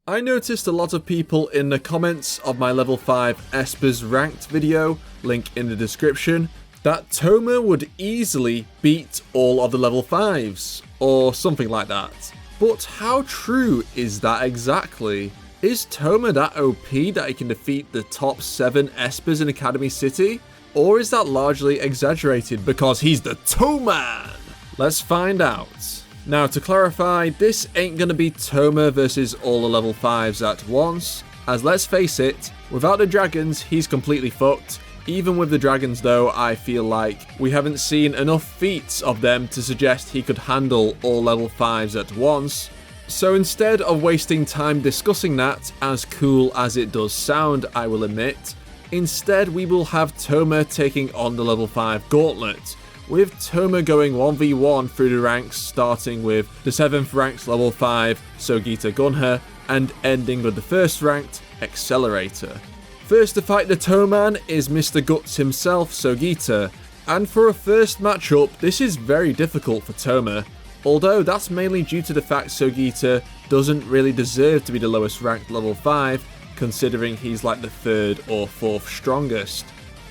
I noticed a lot of people in the comments of my level 5 Espers ranked video, link in the description, that Touma would easily beat all of the level 5s, or something like that. But how true is that exactly? Is Touma that OP that he can defeat the top 7 Espers in Academy City? Or is that largely exaggerated because he's the Touma? Let's find out. Now to clarify, this ain't gonna be Touma versus all the level 5s at once, as let's face it, without the dragons he's completely fucked. Even with the dragons though, I feel like we haven't seen enough feats of them to suggest he could handle all level 5s at once. So instead of wasting time discussing that, as cool as it does sound I will admit, instead we will have Touma taking on the level 5 gauntlet, with Touma going 1v1 through the ranks, starting with the 7th ranked level 5 Sogiita Gunha and ending with the 1st ranked Accelerator. First to fight the Toman is Mr. Guts himself, Sogiita, and for a first matchup this is very difficult for Touma, although that's mainly due to the fact Sogiita doesn't really deserve to be the lowest ranked level 5, considering he's like the 3rd or 4th strongest.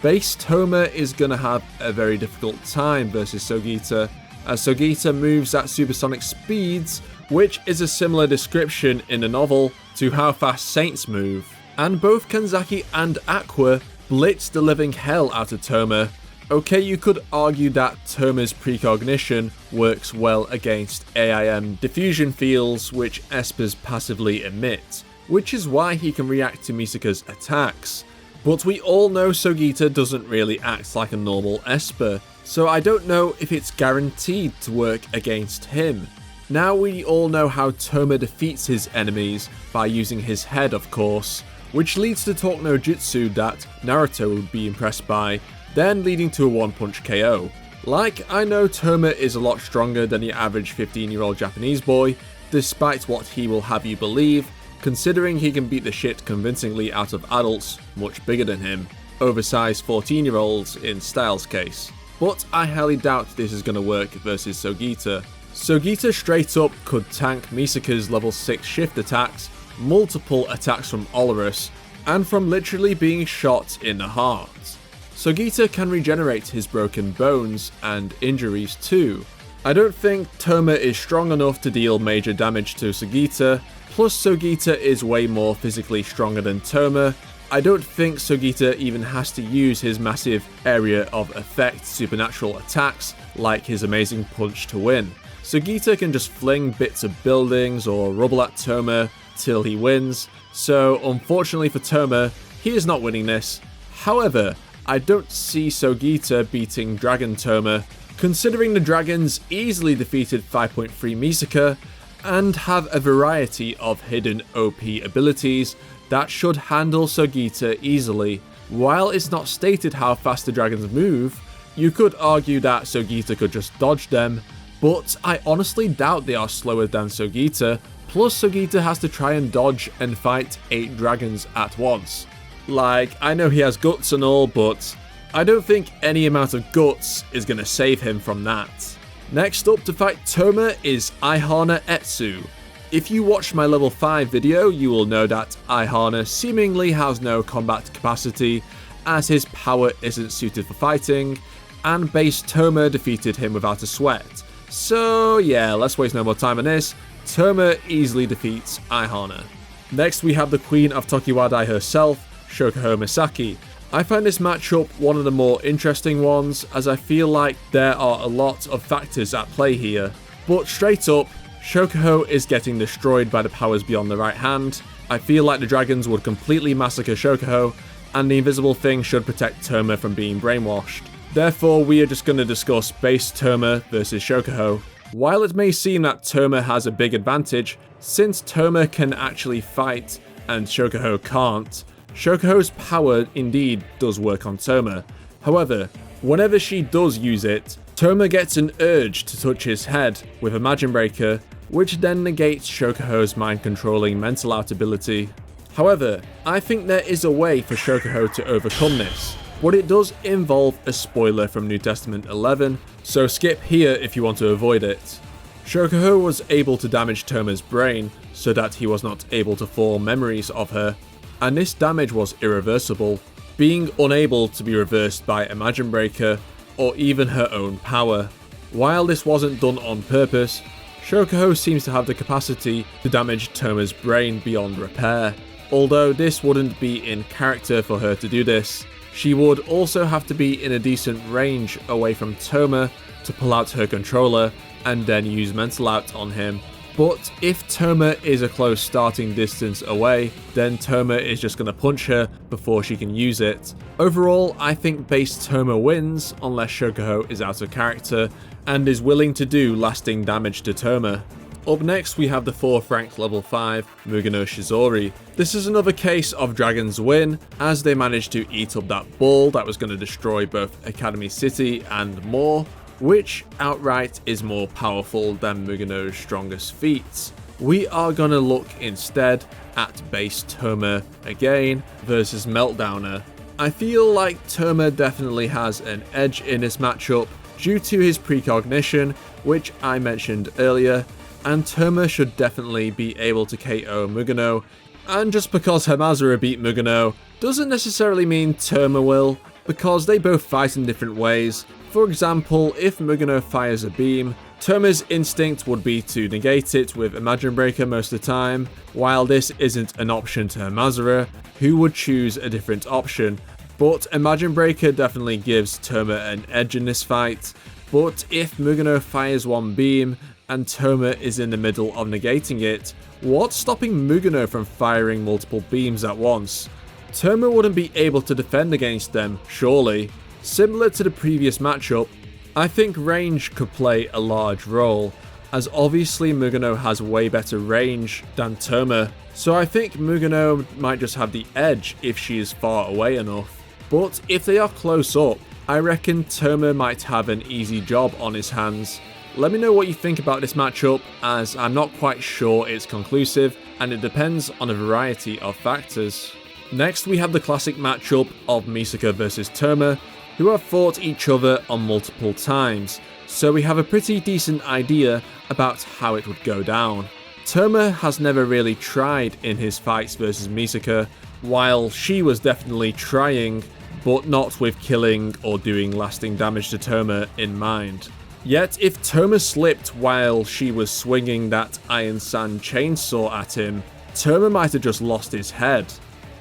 Base Touma is gonna have a very difficult time versus Sogiita, as Sogiita moves at supersonic speeds, which is a similar description in the novel to how fast Saints move. And both Kanzaki and Aqua blitz the living hell out of Touma. Okay, you could argue that Toma's precognition works well against AIM diffusion fields which Espers passively emit, which is why he can react to Misaka's attacks. But we all know Sogiita doesn't really act like a normal Esper, so I don't know if it's guaranteed to work against him. Now we all know how Touma defeats his enemies by using his head, of course, which leads to talk no jutsu that Naruto would be impressed by, then leading to a one-punch KO. Like, I know Touma is a lot stronger than the average 15-year-old Japanese boy, despite what he will have you believe, considering he can beat the shit convincingly out of adults much bigger than him, oversized 14-year-olds in Styles' case. But I highly doubt this is going to work versus Sogiita. Sogiita straight up could tank Misaka's level 6 shift attacks, multiple attacks from Olorus, and from literally being shot in the heart. Sogiita can regenerate his broken bones and injuries too. I don't think Touma is strong enough to deal major damage to Sogiita, plus Sogiita is way more physically stronger than Touma. I don't think Sogiita even has to use his massive area of effect supernatural attacks like his amazing punch to win. Sogiita can just fling bits of buildings or rubble at Touma till he wins, so unfortunately for Touma, he is not winning this. However, I don't see Sogiita beating Dragon Touma, considering the dragons easily defeated 5.3 Misaka and have a variety of hidden OP abilities that should handle Sogiita easily. While it's not stated how fast the dragons move, you could argue that Sogiita could just dodge them, but I honestly doubt they are slower than Sogiita. Plus Sogiita has to try and dodge and fight 8 dragons at once. Like, I know he has guts and all, but I don't think any amount of guts is going to save him from that. Next up to fight Touma is Aihana Etsu. If you watched my level 5 video, you will know that Aihana seemingly has no combat capacity, as his power isn't suited for fighting, and base Touma defeated him without a sweat. So yeah, let's waste no more time on this. Touma easily defeats Aihana. Next we have the Queen of Tokiwadai herself, Shokuho Misaki. I find this matchup one of the more interesting ones, as I feel like there are a lot of factors at play here. But straight up, Shokuho is getting destroyed by the powers beyond the right hand. I feel like the dragons would completely massacre Shokuho, and the invisible thing should protect Touma from being brainwashed. Therefore, we are just going to discuss base Touma versus Shokuho. While it may seem that Touma has a big advantage, since Touma can actually fight and Shokuho can't, Shokuho's power indeed does work on Touma. However, whenever she does use it, Touma gets an urge to touch his head with a Magic Breaker, which then negates Shokuho's mind-controlling mental out ability. However, I think there is a way for Shokuho to overcome this, but it does involve a spoiler from New Testament 11, so skip here if you want to avoid it. Shokuho was able to damage Toma's brain so that he was not able to form memories of her, and this damage was irreversible, being unable to be reversed by Imagine Breaker or even her own power. While this wasn't done on purpose, Shokuho seems to have the capacity to damage Toma's brain beyond repair. Although this wouldn't be in character for her to do this, she would also have to be in a decent range away from Toma to pull out her controller and then use Mental Out on him. But if Toma is a close starting distance away, then Toma is just going to punch her before she can use it. Overall, I think base Toma wins unless Shokuho is out of character and is willing to do lasting damage to Toma. Up next we have the 4th ranked level 5 Mugino Shizori. This is another case of Dragon's win, as they managed to eat up that ball that was going to destroy both Academy City and more, which outright is more powerful than Mugino's strongest feats. We are going to look instead at base Toma again versus Meltdowner. I feel like Toma definitely has an edge in this matchup due to his precognition, which I mentioned earlier, and Toma should definitely be able to KO Mugino, and just because Hamazura beat Mugino doesn't necessarily mean Toma will, because they both fight in different ways. For example, if Mugino fires a beam, Toma's instinct would be to negate it with Imagine Breaker most of the time, while this isn't an option to Hamazura, who would choose a different option. But Imagine Breaker definitely gives Toma an edge in this fight, but if Mugino fires one beam and Toma is in the middle of negating it, what's stopping Mugino from firing multiple beams at once? Toma wouldn't be able to defend against them, surely. Similar to the previous matchup, I think range could play a large role, as obviously Mugino has way better range than Toma, so I think Mugino might just have the edge if she is far away enough. But if they are close up, I reckon Toma might have an easy job on his hands. Let me know what you think about this matchup, as I'm not quite sure it's conclusive and it depends on a variety of factors. Next we have the classic matchup of Misaka versus Toma, who have fought each other on multiple times, so we have a pretty decent idea about how it would go down. Toma has never really tried in his fights versus Misaka, while she was definitely trying, but not with killing or doing lasting damage to Toma in mind. Yet if Toma slipped while she was swinging that Iron Sand chainsaw at him, Toma might have just lost his head.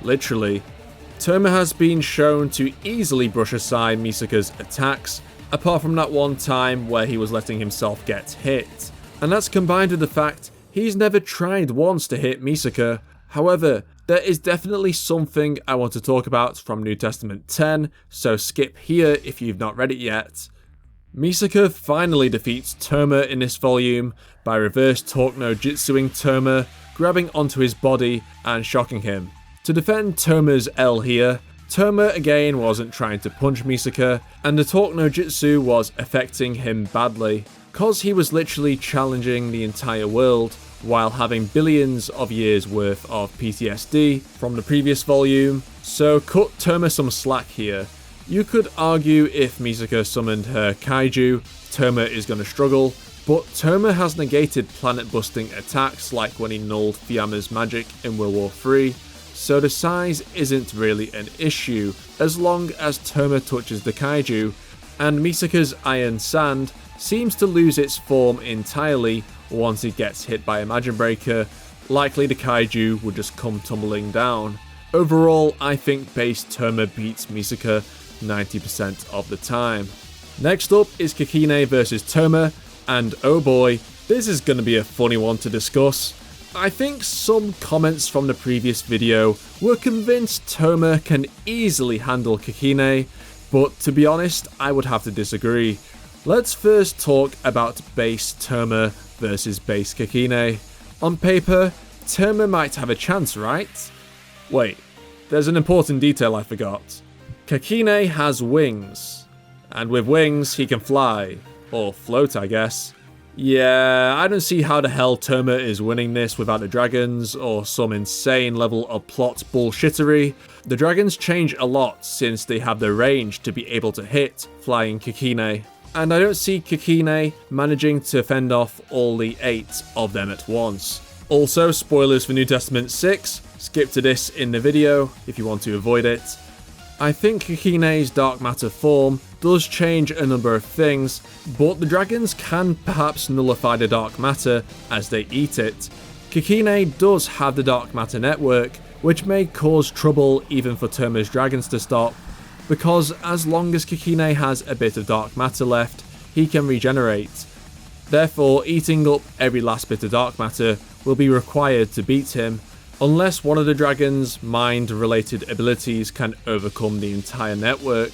Literally. Toma has been shown to easily brush aside Misaka's attacks, apart from that one time where he was letting himself get hit. And that's combined with the fact he's never tried once to hit Misaka. However, there is definitely something I want to talk about from New Testament 10, so skip here if you've not read it yet. Misaka finally defeats Toma in this volume by reverse torque no jutsuing Toma, grabbing onto his body and shocking him. To defend Toma's L here, Toma again wasn't trying to punch Misaka, and the torque no jutsu was affecting him badly, cause he was literally challenging the entire world while having billions of years worth of PTSD from the previous volume, so cut Toma some slack here. You could argue if Misaka summoned her kaiju, Toma is going to struggle, but Toma has negated planet-busting attacks like when he nulled Fiamma's magic in World War III, so the size isn't really an issue as long as Toma touches the kaiju, and Misaka's Iron Sand seems to lose its form entirely once it gets hit by Imagine Breaker. Likely the kaiju would just come tumbling down. Overall, I think base Toma beats Misaka 90% of the time. Next up is Kakine versus Toma, and oh boy, this is going to be a funny one to discuss. I think some comments from the previous video were convinced Toma can easily handle Kakine, but to be honest, I would have to disagree. Let's first talk about base Toma versus base Kakine. On paper, Toma might have a chance, right? Wait, there's an important detail I forgot. Kakine has wings, and with wings he can fly, or float I guess. Yeah, I don't see how the hell Toma is winning this without the dragons or some insane level of plot bullshittery. The dragons change a lot since they have the range to be able to hit flying Kakine. and I don't see Kakine managing to fend off all the 8 of them at once. Also, spoilers for New Testament 6, skip to this in the video if you want to avoid it. I think Kakine's dark matter form does change a number of things, but the dragons can perhaps nullify the dark matter as they eat it. Kakine does have the dark matter network, which may cause trouble even for Touma's dragons to stop, because as long as Kakine has a bit of dark matter left, he can regenerate. Therefore, eating up every last bit of dark matter will be required to beat him, unless one of the dragon's mind-related abilities can overcome the entire network.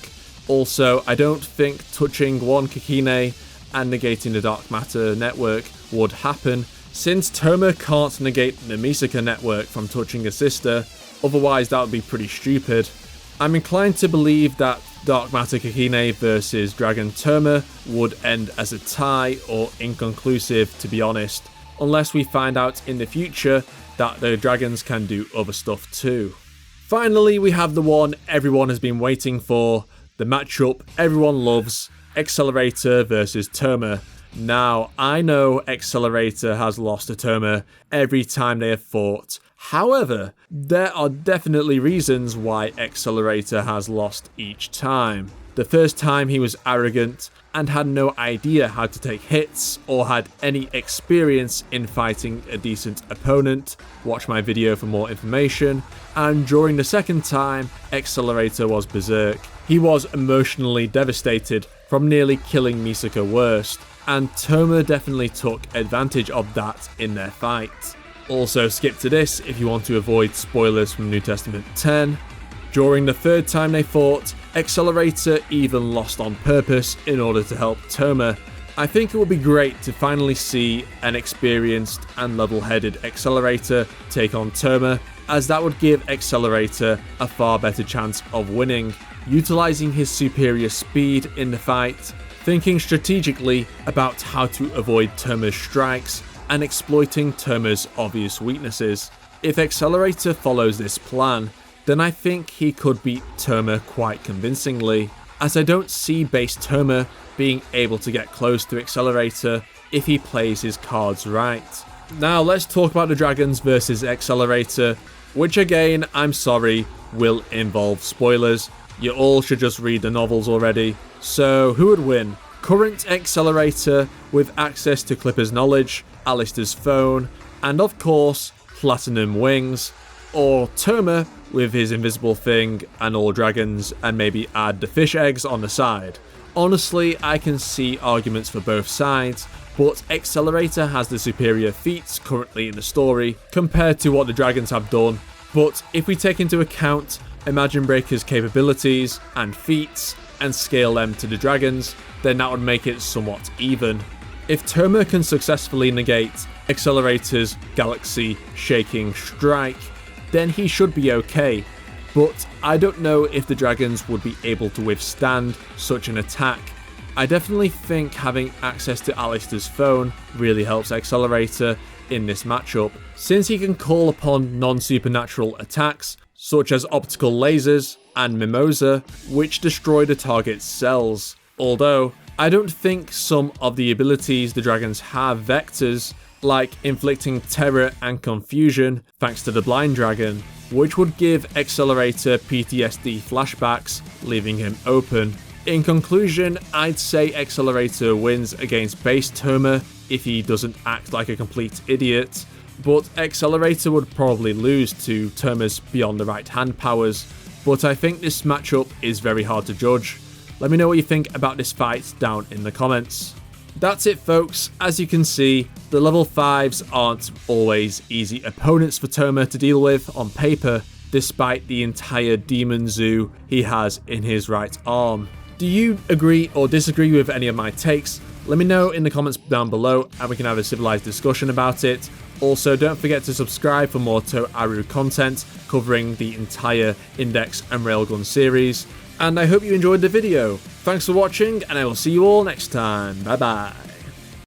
Also, I don't think touching one Kakine and negating the dark matter network would happen, since Touma can't negate the Misaka network from touching a sister, otherwise that would be pretty stupid. I'm inclined to believe that Dark Matter Kakine versus Dragon Touma would end as a tie or inconclusive, to be honest, unless we find out in the future that the dragons can do other stuff too. Finally, we have the one everyone has been waiting for, the matchup everyone loves, Accelerator versus Touma. Now, I know Accelerator has lost to Touma every time they have fought. However, there are definitely reasons why Accelerator has lost each time. The first time he was arrogant and had no idea how to take hits or had any experience in fighting a decent opponent. Watch my video for more information. And during the second time, Accelerator was berserk. He was emotionally devastated from nearly killing Misaka worst, and Touma definitely took advantage of that in their fight. Also, skip to this if you want to avoid spoilers from New Testament 10. During the third time they fought, Accelerator even lost on purpose in order to help Touma. I think it would be great to finally see an experienced and level-headed Accelerator take on Touma, as that would give Accelerator a far better chance of winning, utilising his superior speed in the fight, thinking strategically about how to avoid Touma's strikes, and exploiting Touma's obvious weaknesses. If Accelerator follows this plan, then I think he could beat Touma quite convincingly, as I don't see base Touma being able to get close to Accelerator if he plays his cards right. Now let's talk about the dragons versus Accelerator, which again, I'm sorry, will involve spoilers. You all should just read the novels already. So who would win? Current Accelerator with access to Clipper's knowledge, Alistair's phone, and of course, Platinum Wings, or Touma with his invisible thing and all dragons, and maybe add the fish eggs on the side. Honestly, I can see arguments for both sides, but Accelerator has the superior feats currently in the story compared to what the dragons have done. But if we take into account Imagine Breaker's capabilities and feats and scale them to the dragons, then that would make it somewhat even. If Touma can successfully negate Accelerator's galaxy-shaking strike, then he should be okay, but I don't know if the dragons would be able to withstand such an attack. I definitely think having access to Alistair's phone really helps Accelerator in this matchup, since he can call upon non-supernatural attacks such as optical lasers and Mimosa, which destroy the target's cells. Although, I don't think some of the abilities the dragons have vectors, like inflicting terror and confusion thanks to the blind dragon, which would give Accelerator PTSD flashbacks, leaving him open. In conclusion, I'd say Accelerator wins against base Touma if he doesn't act like a complete idiot, but Accelerator would probably lose to Touma's beyond the right hand powers, but I think this matchup is very hard to judge. Let me know what you think about this fight down in the comments. That's it folks, as you can see, the level 5s aren't always easy opponents for Touma to deal with on paper, despite the entire demon zoo he has in his right arm. Do you agree or disagree with any of my takes? Let me know in the comments down below and we can have a civilized discussion about it. Also, don't forget to subscribe for more Toaru content covering the entire Index and Railgun series. And I hope you enjoyed the video. Thanks for watching, and I will see you all next time. Bye bye.